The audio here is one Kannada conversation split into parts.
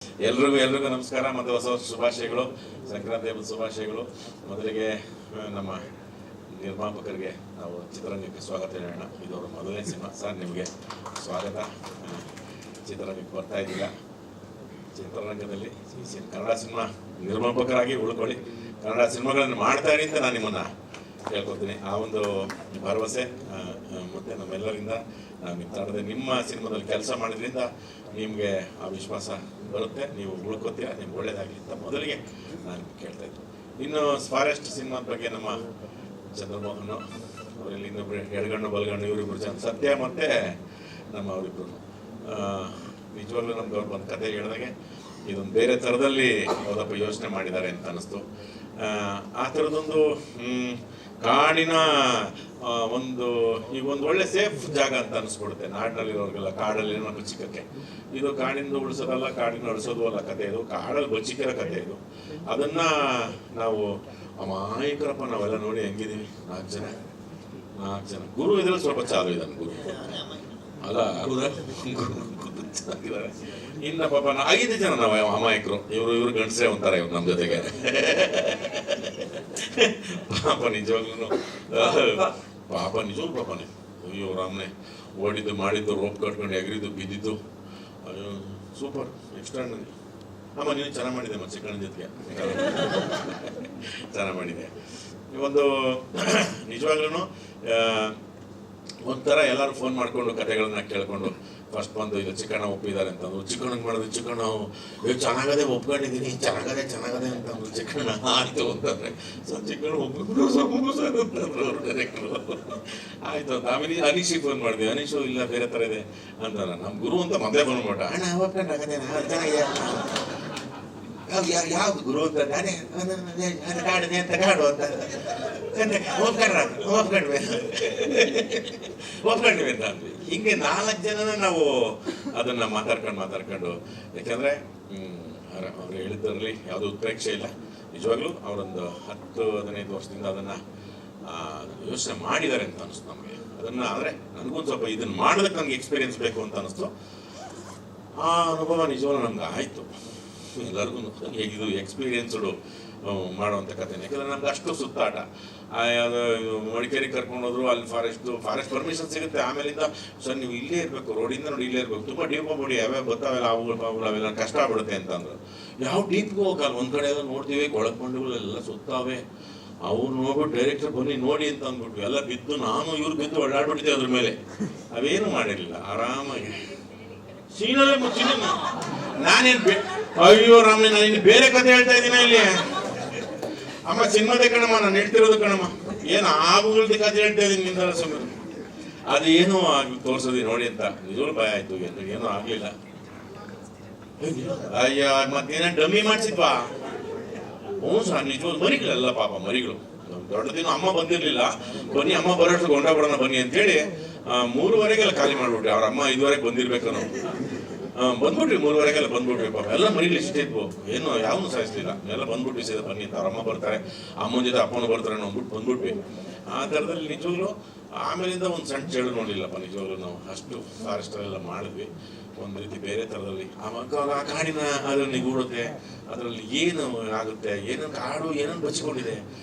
ಎಲ್ರಿಗೂ ನಮಸ್ಕಾರ ಮತ್ತು ಹೊಸ ವರ್ಷ ಶುಭಾಶಯಗಳು, ಸಂಕ್ರಾಂತಿ ಹಬ್ಬದ ಶುಭಾಶಯಗಳು. ಮೊದಲಿಗೆ ನಮ್ಮ ನಿರ್ಮಾಪಕರಿಗೆ ನಾವು ಚಿತ್ರರಂಗಕ್ಕೆ ಸ್ವಾಗತ ಹೇಳೋಣ. ಇದು ಅವರ ಮೊದಲನೇ ಸಿನಿಮಾ. ಸರ್, ನಿಮಗೆ ಸ್ವಾಗತ. ಚಿತ್ರರಂಗಕ್ಕೆ ಬರ್ತಾ ಇದ್ದೀರ. ಚಿತ್ರರಂಗದಲ್ಲಿ ಕನ್ನಡ ಸಿನಿಮಾ ನಿರ್ಮಾಪಕರಾಗಿ ಉಳ್ಕೊಳ್ಳಿ, ಕನ್ನಡ ಸಿನಿಮಾಗಳನ್ನು ಮಾಡ್ತಾ ಇರಿ ಅಂತ ನಾನು ನಿಮ್ಮನ್ನು ಕೇಳ್ಕೊತೀನಿ. ಆ ಒಂದು ಭರವಸೆ ಮತ್ತು ನಮ್ಮೆಲ್ಲರಿಂದ ನಾವು ನಿಮ್ಮ ತಂಡದ ನಿಮ್ಮ ಸಿನಿಮಾದಲ್ಲಿ ಕೆಲಸ ಮಾಡಿದ್ರಿಂದ ನಿಮಗೆ ಆ ವಿಶ್ವಾಸ ಬರುತ್ತೆ, ನೀವು ಉಳ್ಕೋತೀರ, ನಿಮ್ಗೆ ಒಳ್ಳೇದಾಗಲಿ ಅಂತ ಮೊದಲಿಗೆ ನಾನು ಕೇಳ್ತಾ ಇದ್ದೆ. ಇನ್ನು ಫಾರೆಸ್ಟ್ ಸಿನಿಮಾದ ಬಗ್ಗೆ ನಮ್ಮ ಚಂದ್ರಮೋಹನ್ ಅವರಲ್ಲಿ ಇನ್ನೊಬ್ಬರು ಎಡಗಣ್ಣು ಬಲಗಣ್ಣು ಇವರಿಬ್ಬರು ಜನ, ಸತ್ಯ ಮತ್ತು ನಮ್ಮ ಅವರಿಬ್ಬರು ನಿಜವಾಗ್ಲೂ ನಮ್ಗೆ ಅವ್ರು ಒಂದು ಕತೆ ಹೇಳಿದಾಗೆ ಇದೊಂದು ಬೇರೆ ಥರದಲ್ಲಿ ಯಾವುದಪ್ಪ ಯೋಚನೆ ಮಾಡಿದ್ದಾರೆ ಅಂತ ಅನ್ನಿಸ್ತು. ಆ ಥರದೊಂದು ಕಾಡಿನ ಈಗ ಒಂದು ಒಳ್ಳೆ ಸೇಫ್ ಜಾಗ ಅಂತ ಅನಿಸ್ಬಿಡುತ್ತೆ ನಾಡಿನಲ್ಲಿರೋರಿಗೆಲ್ಲ. ಕಾಡಲ್ಲಿ ಏನೋ ಬಚ್ಚಿಕಕ್ಕೆ, ಇದು ಕಾಡಿಂದ ಉಳಿಸೋದಲ್ಲ, ಕಾಡಿನ ಉಳಿಸೋದು ಅಲ್ಲ ಕತೆ, ಇದು ಕಾಡಲ್ಲಿ ಬಚ್ಚಿಕಿರೋ ಕತೆ ಇದು. ಅದನ್ನ ನಾವು ಅಮಾಯಕರಪ್ಪ ನಾವೆಲ್ಲ ನೋಡಿ ಹೆಂಗಿದೀವಿ. 4 ಜನ ಗುರು ಇದ್ರಲ್ಲಿ ಸ್ವಲ್ಪ ಚಾಲು ಇದ್ದಾನೆ ಗುರು ಅಲ್ಲ, ಚೆನ್ನಾಗಿದ್ದಾರೆ. ಇನ್ನ ಪಾಪ 5 ಜನ ನಾವು ಅಮಾಯಕರು, ಇವರು ಗಂಡಸೇ ಒಂಥರ ಇವ್ರು ನಮ್ಮ ಜೊತೆಗೆ. ಪಾಪ ನಿಜವಾಗ್ಲೂ ಪಾಪನೇ. ಅಯ್ಯೋ ರಾಮನೆ, ಓಡಿದ್ದು ಮಾಡಿದ್ದು, ರೋಪ್ ಕಟ್ಕೊಂಡು ಎಗರಿದ್ದು ಬಿದ್ದಿದ್ದು, ಅಯ್ಯೋ ಸೂಪರ್ ಎಕ್ಸ್ಟ್ರಾರ್ಡಿನರಿ. ಅಮ್ಮ ನೀನು ಚೆನ್ನಾಗಿ ಮಾಡಿದೆ, ಮತ್ತೆ ಚಿಕ್ಕಣ್ಣ ಜೊತೆಗೆ ಚೆನ್ನಾಗಿ ಮಾಡಿದೆ. ಒಂದು ನಿಜವಾಗ್ಲೂ ಒಂಥರ ಎಲ್ಲರೂ ಫೋನ್ ಮಾಡಿಕೊಂಡು ಕಥೆಗಳನ್ನ ಕೇಳ್ಕೊಂಡು ಫಸ್ಟ್ ಬಂದು ಇದು ಚಿಕ್ಕಣ್ಣ ಒಪ್ಪಿದ್ದಾರೆ ಅಂತಂದ್ರು. ಚಿಕ್ಕಣ್ಣಗೆ ಮಾಡಿದ್ರು, ಚಿಕ್ಕಣ್ಣ ಚೆನ್ನಾಗದೆ ಒಪ್ಕೊಂಡಿದ್ದೀನಿ, ಚೆನ್ನಾಗದೆ ಅಂತಂದ್ರು. ಚಿಕ್ಕಣ್ಣ ಆಯಿತು ಅಂತಂದ್ರೆ ಸರ್ ಚಿಕ್ಕಣ್ಣ ಒಪ್ಪಿದ್ರು ಅಂತಂದ್ರು ಅವರು ಡೈರೆಕ್ಟ್ರು. ಆಯಿತು ಅಂತ ಆಮೇಲೆ ಅನೀಶಿಗೆ ಫೋನ್ ಮಾಡಿದ್ವಿ. ಅನೀಶು ಇಲ್ಲ ಬೇರೆ ಥರ ಇದೆ ಅಂತ. ನಮ್ಮ ಗುರು ಅಂತ ಮೊದಲೇ ಬಂದ್ಬಿಟ್ಟ, ಅಣ್ಣ ಒಪ್ಕೊಂಡಾಗದೇನ ಯಾವ್ದು ಗುರು ಅಂತ, ನಾನೇ ಕಾಡಿದೆ ಅಂತ ಕಾಡು ಅಂತ ಒಪ್ಕೊಂಡ್ವಿ ಅಂತ ಅಂದ್ವಿ. ಹಿಂಗೆ 4 ಜನನ ನಾವು ಅದನ್ನ ಮಾತಾಡ್ಕೊಂಡು ಯಾಕೆಂದ್ರೆ ಅವ್ರು ಹೇಳಿದ್ದರಲ್ಲಿ ಯಾವುದೋ ಉತ್ಪ್ರೇಕ್ಷೆ ಇಲ್ಲ. ನಿಜವಾಗ್ಲೂ ಅವರೊಂದು 10-15 ವರ್ಷದಿಂದ ಅದನ್ನ ಯೋಚನೆ ಮಾಡಿದ್ದಾರೆ ಅಂತ ಅನಿಸ್ತು ನಮಗೆ. ಅದನ್ನ ಆದರೆ ನನಗೂ ಸ್ವಲ್ಪ ಇದನ್ನ ಮಾಡೋದಕ್ಕೆ ನನಗೆ ಎಕ್ಸ್ಪೀರಿಯನ್ಸ್ ಬೇಕು ಅಂತ ಅನಿಸ್ತು. ಆ ಅನುಭವ ನಿಜವಾಗ್ಲೂ ನಮ್ಗೆ ಆಯಿತು. ಎಲ್ಲರಿಗೂ ಹೇಗಿದು ಎಕ್ಸ್ಪೀರಿಯನ್ಸ್ಡು ಮಾಡುವಂಥ ಕಥೆನೇ. ಯಾಕಂದರೆ ನಮ್ಗೆ ಅಷ್ಟು ಸುತ್ತಾಟ. ಮಡಿಕೇರಿ ಕರ್ಕೊಂಡೋದ್ರು, ಅಲ್ಲಿ ಫಾರೆಸ್ಟ್ ಪರ್ಮಿಷನ್ ಸಿಗುತ್ತೆ. ಆಮೇಲಿಂದ ಸರ್ ನೀವು ಇಲ್ಲೇ ಇರಬೇಕು, ರೋಡಿಂದ ನೋಡಿ ಇಲ್ಲೇ ಇರಬೇಕು, ತುಂಬ ಡೀಪ್ ಬೋಡಿ ಯಾವ್ಯಾವ ಗೊತ್ತಾವೆಲ್ಲ ಅವೆಲ್ಲ ಕಷ್ಟ ಆಗ್ಬಿಡುತ್ತೆ ಅಂತಂದ್ರು. ಯಾವ ಡೀಪ್ಗೂ ಹೋಗಲ್ಲ, ಒಂದು ಕಡೆ ಎಲ್ಲ ನೋಡ್ತೀವಿ, ಕೊಳಕೊಂಡುಗಳೆಲ್ಲ ಸುತ್ತಾವೆ. ಅವ್ರು ನೋಡ್ಬಿಟ್ಟು ಡೈರೆಕ್ಟರ್ ಬನ್ನಿ ನೋಡಿ ಅಂತ ಅಂದ್ಬಿಟ್ವಿ. ಎಲ್ಲ ಬಿದ್ದು ಇವ್ರು ಬಿದ್ದು ಓಡಾಡ್ಬಿಟ್ಟಿದ್ದೆ ಅದ್ರ ಮೇಲೆ. ಅವೇನು ಮಾಡಿರಲಿಲ್ಲ, ಆರಾಮಾಗಿ ಸೀನಲ್ಲೇ ಮುಚ್ಚಿನ. ನಾನೇನು ಅಯ್ಯೋ ರಾಮನೇ, ನಾನು ಇನ್ನು ಬೇರೆ ಕತೆ ಹೇಳ್ತಾ ಇದ್ದೀನಿ ಇಲ್ಲಿ. ಅಮ್ಮ ಸಿನಿಮಾದೇ ಕಣಮ್ಮ ನಾನು ಹೇಳ್ತಿರೋದು ಕಣಮ್ಮ, ಏನು ಆಗುಗಳ್ದು ಕತೆ ಹೇಳ್ತಾ ಇದ್ದೀನಿ ನಿಂದ ಸುಮ್ಮನೆ. ಅದು ಏನೋ ಆಗಿ ತೋರ್ಸೋದಿ ನೋಡಿ ಅಂತ. ನಿಜವೂ ಭಯ ಆಯ್ತು, ಏನೂ ಆಗ್ಲಿಲ್ಲ. ಅಯ್ಯ ಮತ್ತೇನ ಡಮ್ಮಿ ಮಾಡ್ಸಿದ್ವಾ? ಹ್ಞೂ ಸರ್, ನಿಜವಾದ ಮರಿಗಳೆಲ್ಲ ಪಾಪ ಮರಿಗಳು. ದೊಡ್ಡ ದಿನ ಅಮ್ಮ ಬಂದಿರ್ಲಿಲ್ಲ, ಬನ್ನಿ ಅಮ್ಮ ಬರೋಷ್ಟು ಗೊಂಡಾಬಿಡೋಣ ಬನ್ನಿ ಅಂತೇಳಿ 3:30ಗೆಲ್ಲ ಖಾಲಿ ಮಾಡ್ಬಿಟ್ರಿ. ಅವ್ರ ಅಮ್ಮ 5:30ಗೆ ಬಂದಿರ್ಬೇಕು ನಾವು. ಬಂದ್ಬಿಟ್ವಿ, 3:30ಗೆಲ್ಲ ಬಂದ್ಬಿಟ್ವಿ. ಪಾಪ ಎಲ್ಲ ಮರಿಗಳು ಇಷ್ಟಿದ್ವು, ಏನು ಯಾವನು ಸಾಯಿಸ್ಲಿಲ್ಲ. ಎಲ್ಲ ಬಂದ್ಬಿಟ್ವಿ ಸೀದಾ ಬನ್ನಿ ಅಂತ. ಅವ್ರ ಅಮ್ಮ ಬರ್ತಾರೆ, ಅಮ್ಮನ ಜೊತೆ ಅಪ್ಪನ ಬರ್ತಾರೆ ಅಂದ್ಬಿಟ್ಟು ಬಂದ್ಬಿಟ್ವಿ. ಆ ಥರದಲ್ಲಿ ನಿಜವಾಗ್ಲೂ ಆಮೇಲಿಂದ ಒಂದು ಸಣ್ಣ ಚೆಳು ನೋಡಲಿಲ್ಲಪ್ಪ. ನಿಜವಾಗ್ಲೂ ನಾವು ಅಷ್ಟು ಫಾರೆಸ್ಟಲ್ಲೆಲ್ಲ ಮಾಡಿದ್ವಿ ಒಂದು ರೀತಿ ಬೇರೆ ಥರದಲ್ಲಿ. ಆವಾಗ ಆ ಕಾಡಿನ ಅದನ್ನು ನಿಗೂಡುತ್ತೆ, ಅದರಲ್ಲಿ ಏನು ಆಗುತ್ತೆ, ಏನೇನು ಕಾಡು ಏನೇನು ಬಚ್ಚಿಕೊಂಡಿದೆ.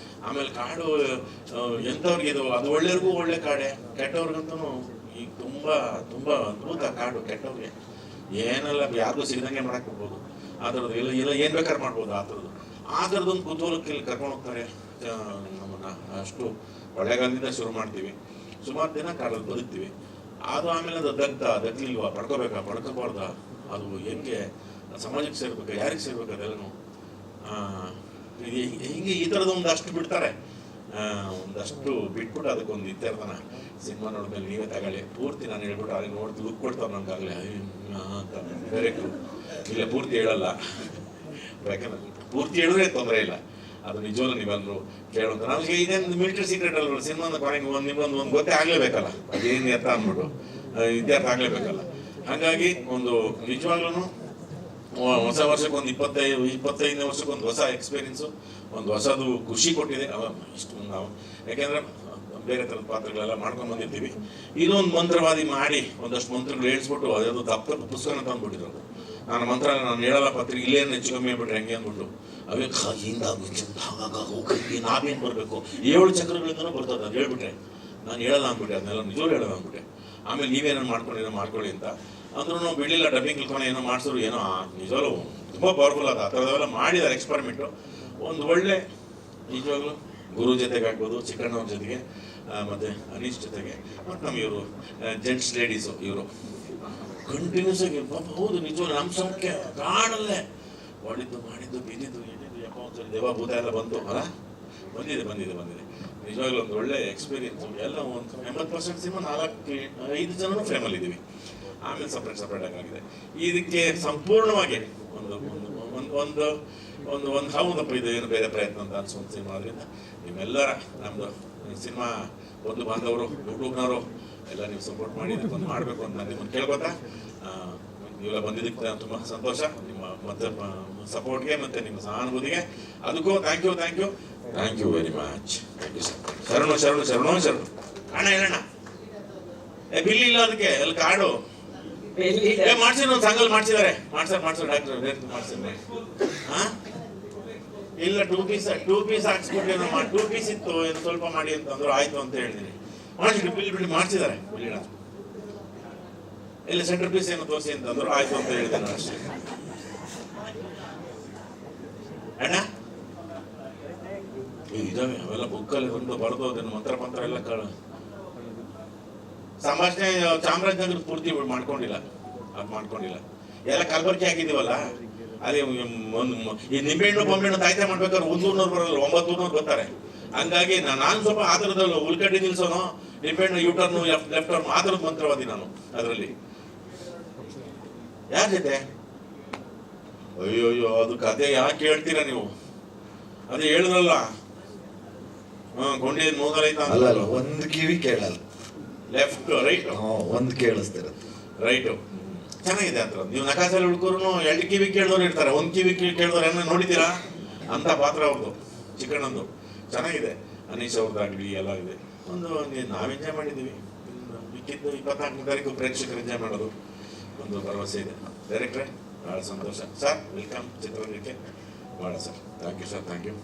ಆಮೇಲೆ ಕಾಡು ಎಂಥವ್ರಿಗೆ ಅದು ಒಳ್ಳೆಯವ್ರಿಗೂ ಒಳ್ಳೆ ಕಾಡೆ, ಕೆಟ್ಟವ್ರಿಗಂತೂ ಈಗ ತುಂಬ ತುಂಬ ಅದ್ಭುತ ಕಾಡು. ಕೆಟ್ಟವ್ರಿಗೆ ಏನೆಲ್ಲ ಯಾರಿಗೂ ಸಿಗದಂಗೆ ಮಾಡಕ್ಕೆ ಹೋಗ್ಬೋದು. ಆ ಥರದ್ದು ಇಲ್ಲ ಏನು ಬೇಕಾದ್ರೆ ಮಾಡ್ಬೋದು. ಆ ಥರದೊಂದು ಕುತೂಹಲಕ್ಕೆ ಇಲ್ಲಿ ಕರ್ಕೊಂಡು ಹೋಗ್ತಾರೆ ನಮ್ಮನ್ನು. ಅಷ್ಟು ಒಳ್ಳೆಗಾಲದಿಂದ ಶುರು ಮಾಡ್ತೀವಿ, ಸುಮಾರು ದಿನ ಕಾಡಲ್ಲಿ ಬದುಕ್ತೀವಿ. ಅದು ಆಮೇಲೆ ಅದು ದಗ್ಲಿಲ್ವಾ, ಪಡ್ಕೋಬಾರ್ದ, ಅದು ಹೆಂಗೆ ಸಮಾಜಕ್ಕೆ ಸೇರ್ಬೇಕು, ಯಾರಿಗೆ ಸೇರ್ಬೇಕು, ಅದೆಲ್ಲನೂ ಹಿಂಗೆ ಈ ಥರದ ಒಂದಷ್ಟು ಬಿಡ್ತಾರೆ. ಒಂದಷ್ಟು ಬಿಟ್ಬಿಟ್ಟು ಅದಕ್ಕೊಂದು ಇತ್ಯರ್ಥನ ಸಿನಿಮಾ ನೋಡಿದ್ಮೇಲೆ ನೀವೇ ತಗೊಳ್ಳಿ. ಪೂರ್ತಿ ನಾನು ಹೇಳ್ಬಿಟ್ಟು ಅಲ್ಲಿ ನೋಡ್ತೀವಿ ಲುಕ್ ಕೊಡ್ತಾವೆ ನಮ್ಗಾಗಲೇ ಅಂತ ಡೈರೆಕ್ಟ್ರು. ಇಲ್ಲ ಪೂರ್ತಿ ಹೇಳಲ್ಲ, ಯಾಕಂದ್ರೆ ಪೂರ್ತಿ ಹೇಳಿದ್ರೆ ತೊಂದರೆ ಇಲ್ಲ. ಅದು ನಿಜವಲ್ಲ, ನೀವೆಲ್ಲರೂ ಕೇಳುವಂತ. ನಮಗೆ ಇದೇನು ಮಿಲಿಟರಿ ಸೀಕ್ರೆಟ್ ಅಲ್ವ, ಸಿನಿಮಾದ ಕೊನೆಗೆ ನಿಮ್ಮೊಂದು ಗೊತ್ತೇ ಆಗಲೇಬೇಕಲ್ಲ, ಅದೇನು ಎತ್ತ ಅಂದ್ಬಿಟ್ಟು ಇತ್ಯರ್ಥ ಆಗಲೇಬೇಕಲ್ಲ. ಹಾಗಾಗಿ ಒಂದು ನಿಜವಾಗ್ಲೂ ಹೊಸ ವರ್ಷಕ್ಕೊಂದು 25ನೇ ವರ್ಷಕ್ಕೊಂದು ಹೊಸ ಎಕ್ಸ್ಪೀರಿಯನ್ಸು, ಒಂದು ಹೊಸದು ಖುಷಿ ಕೊಟ್ಟಿದೆ. ಇಷ್ಟು ನಾವು ಯಾಕೆಂದ್ರೆ ಬೇರೆ ಥರದ ಪಾತ್ರಗಳೆಲ್ಲ ಮಾಡ್ಕೊಂಡು ಬಂದಿರ್ತೀವಿ. ಇದೊಂದು ಮಂತ್ರವಾದಿ ಮಾಡಿ ಒಂದಷ್ಟು ಮಂತ್ರಗಳು ಹೇಳ್ಸ್ಬಿಟ್ಟು ಅದ್ಯಾವುದು ದಪ್ಪ ಪುಸ್ತಕನ ತಂದುಬಿಟ್ಟಿದ್ರು. ನಾನು ಮಂತ್ರಾಲಯ ನಾನು ಹೇಳಲ್ಲ ಪತ್ರಿಕೆ ಇಲ್ಲೇನು ಹೆಚ್ಚು ಕಮ್ಮಿ ಆಗ್ಬಿಟ್ರೆ ಹೆಂಗೆ ಅಂದ್ಬಿಟ್ಟು ಅವೇ ಹಿಂದ ನಾವೇನು ಬರಬೇಕು 7 ಚಕ್ರಗಳಿಂದನೂ ಬರ್ತದೆ ಅದು ಹೇಳ್ಬಿಟ್ರೆ ನಾನು ಹೇಳಲ್ಲ ಅಂದ್ಬಿಟ್ಟೆ, ಅದನ್ನೆಲ್ಲ ನಿಜವೂ ಹೇಳಲ್ಲ ಅಂದ್ಬಿಟ್ಟೆ. ಆಮೇಲೆ ನೀವೇನೋ ಮಾಡ್ಕೊಳ್ಳಿ ಅಂತ ಅಂದ್ರೂ ಬಿಡಲಿಲ್ಲ. ಡಬ್ಬಿಂಗ್ ಕಲ್ಕೊಂಡು ಏನೋ ಮಾಡಿಸಿದ್ರು, ಏನೋ ನಿಜವೂ ತುಂಬ ಪವರ್ಫುಲ್ ಅದು. ಆ ಥರದವೆಲ್ಲ ಮಾಡಿದ್ದಾರೆ ಎಕ್ಸ್ಪರಿಮೆಂಟು. ಒಂದು ಒಳ್ಳೆ ನಿಜವಾಗ್ಲೂ ಗುರು ಜೊತೆಗೆ ಆಗ್ಬೋದು, ಚಿಕ್ಕಣ್ಣವ್ರ ಜೊತೆಗೆ, ಮತ್ತು ಅನೀಶ್ ಜೊತೆಗೆ, ಮತ್ತು ನಮ್ಮ ಇವರು ಜೆಂಟ್ಸ್ ಲೇಡೀಸು ಇವರು ಕಂಟಿನ್ಯೂಸ್ ಆಗಿ ಪಾಪ ಹೌದು ನಿಜವಾಗ್ಲೂ ನಮ್ಮ ಸಂಖ್ಯೆ ಕಾಣಲ್ಲೇ ಮಾಡಿದ್ದು ಬಿದ್ದಿದ್ದು ಏನಿದ್ದು ಯಪ್ಪ ಒಂದ್ಸರಿ ದೇವ ಭೂತ ಎಲ್ಲ ಬಂತು ಅಲ್ಲ, ಬಂದಿದೆ ನಿಜವಾಗ್ಲೂ ಒಂದು ಒಳ್ಳೆ ಎಕ್ಸ್ಪೀರಿಯನ್ಸ್. ಎಲ್ಲ ಒಂದು 80% ಸಿನಿಮಾ 4-5 ಜನನು ಫ್ಯಾಮಿಲಿ ಇದ್ದೀವಿ. ಆಮೇಲೆ ಸಪ್ರೇಟ್ ಆಗಿದೆ. ಇದಕ್ಕೆ ಸಂಪೂರ್ಣವಾಗಿ ಒಂದು ಹೌದಪ್ಪ ಇದು ಏನು ಬೇರೆ ಪ್ರಯತ್ನ ಅಂತ ಅನ್ಸೋದು ಸಿನಿಮಾ. ಅದರಿಂದ ನಿಮ್ಮೆಲ್ಲರ ನಮ್ಮದು ಸಿನಿಮಾ ಒಂದು ಬಾಂಧವರು ಯೂಟ್ಯೂಬ್ನವರು ಎಲ್ಲ ನೀವು ಸಪೋರ್ಟ್ ಮಾಡಿ ಒಂದು ಮಾಡಬೇಕು ಅಂತ ನಿಮ್ಮನ್ನು ಕೇಳ್ಕೊತಾ, ನೀವೆಲ್ಲ ಬಂದಿದ್ದಕ್ಕೆ ತುಂಬ ಸಂತೋಷ. ನಿಮ್ಮ ಮತ್ತೆ ಸಪೋರ್ಟ್ಗೆ ಮತ್ತು ನಿಮ್ಮ ಸಹಾನುಭೂತಿಗೆ ಅದಕ್ಕೂ thank you very much. Thank you sir. ಶರಣು ಅಣ್ಣ ಹೇಳಣ್ಣ ಬಿಲ್ ಇಲ್ಲ ಅದಕ್ಕೆ ಅಲ್ಲಿ ಕಾರ್ಡು ಮಾಡ್ಸಿದ್ರು, ಒಂದು ಸಂಘಲ್ ಮಾಡ್ಸಿದ್ದಾರೆ. ಮಾಡ್ಸರ್ ಡಾಕ್ಟರ್ ಮಾಡ್ಸಿದ್ರೆ ಇಲ್ಲ 2 ಪೀಸ್ ಹಾಕ್ಸ್ಬಿಟ್ಟು 2 ಪೀಸ್ ಇತ್ತು, ಏನು ಸ್ವಲ್ಪ ಮಾಡಿ ಅಂತಂದ್ರು. ಆಯ್ತು ಅಂತ ಹೇಳಿದೀನಿ. ಬಿಲ್ ಮಾಡ್ಸಿದ್ದಾರೆ. ಇಲ್ಲ ಸೆಂಟರ್ ಪೀಸ್ ಏನು ತೋರಿಸಿ ಅಂತಂದ್ರು. ಆಯ್ತು ಅಂತ ಹೇಳಿದ್ದೇನೆ ಅಷ್ಟೇ. ಅಣ್ಣ ಇದಾವೆ ಅವೆಲ್ಲ ಬುಕ್ಕಲ್ಲಿ ಬಂದು ಬರೆದು ಅದನ್ನು ಮಂತ್ರ ಎಲ್ಲ ಸಂಭಾಷಣೆ ಚಾಮರಾಜನಗರ ಪೂರ್ತಿ ಮಾಡ್ಕೊಂಡಿಲ್ಲ. ಎಲ್ಲ ಕಲಬರ್ಕಿ ಹಾಕಿದೀವಲ್ಲ, ಅದೇ ಈ ನಿಂಬೆಹಣ್ಣು ಬೊಂಬೆಹಣ್ಣು ತಾಯ್ತೆ ಮಾಡ್ಬೇಕಾದ್ರೆ 100 ಬರಲ್ಲ, 900 ಬರ್ತಾರೆ. ಹಂಗಾಗಿ ನಾನು ಸ್ವಲ್ಪ ಆ ಥರದಲ್ಲಿ ಉಳ್ಕಡ್ಡಿ ನಿಲ್ಸೋನು, ನಿಂಬೆಹಣ್ಣು ಯೂಟರ್ನು ಲೆಫ್ಟ್ ಟರ್ನ್ ಆ ಥರದ ಮಂತ್ರವಾದಿ ನಾನು ಅದರಲ್ಲಿ. ಯಾರ ಜೊತೆ ಅಯ್ಯೋ ಅದು ಕತೆ ಯಾಕೆ ಹೇಳ್ತೀರಾ ನೀವು? ಅದೇ ಹೇಳಿದ್ರಲ್ಲ, ಗೊಂಡಿ ಮೂಗಲೈತ ಅಲ್ಲ, ಒಂದು ಕಿವಿ ಕೇಳಲ್ಲ, ಲೆಫ್ಟ್ ರೈಟ್ ಒಂದು ಕೇಳಿಸ್ತಿರತ್ತೆ ರೈಟು. ಚೆನ್ನಾಗಿದೆ ಅಂತ. ನೀವು ನಕಾಸಲ್ಲಿ ಹುಡುಗರು 2 ಕಿವಿ ಕೇಳಿದವ್ರು ಇರ್ತಾರೆ, 1 ಕಿವಿ ಕೇಳಿದವ್ರು ಏನ ನೋಡಿದ್ದೀರಾ ಅಂತ ಪಾತ್ರ ಅವ್ರದ್ದು ಚಿಕ್ಕಣ್ಣಂದು ಚೆನ್ನಾಗಿದೆ. ಅನೀಶ್ ಅವ್ರದ್ದಾಗಲಿ ಎಲ್ಲ ಇದೆ. ನಾವು ಎಂಜಾಯ್ ಮಾಡಿದ್ದೀವಿ. ಮಿಕ್ಕಿದ್ದು 24ನೇ ತಾರೀಕು ಪ್ರೇಕ್ಷಕರು ಎಂಜಾಯ್ ಮಾಡೋದು ಒಂದು ಭರವಸೆ ಇದೆ. ಡೈರೆಕ್ಟ್ರೆ ಭಾಳ ಸಂತೋಷ ಸರ್. ವೆಲ್ಕಮ್ ಚಿತ್ರರಂಗಕ್ಕೆ ಭಾಳ sir. Thank you sir. Thank you.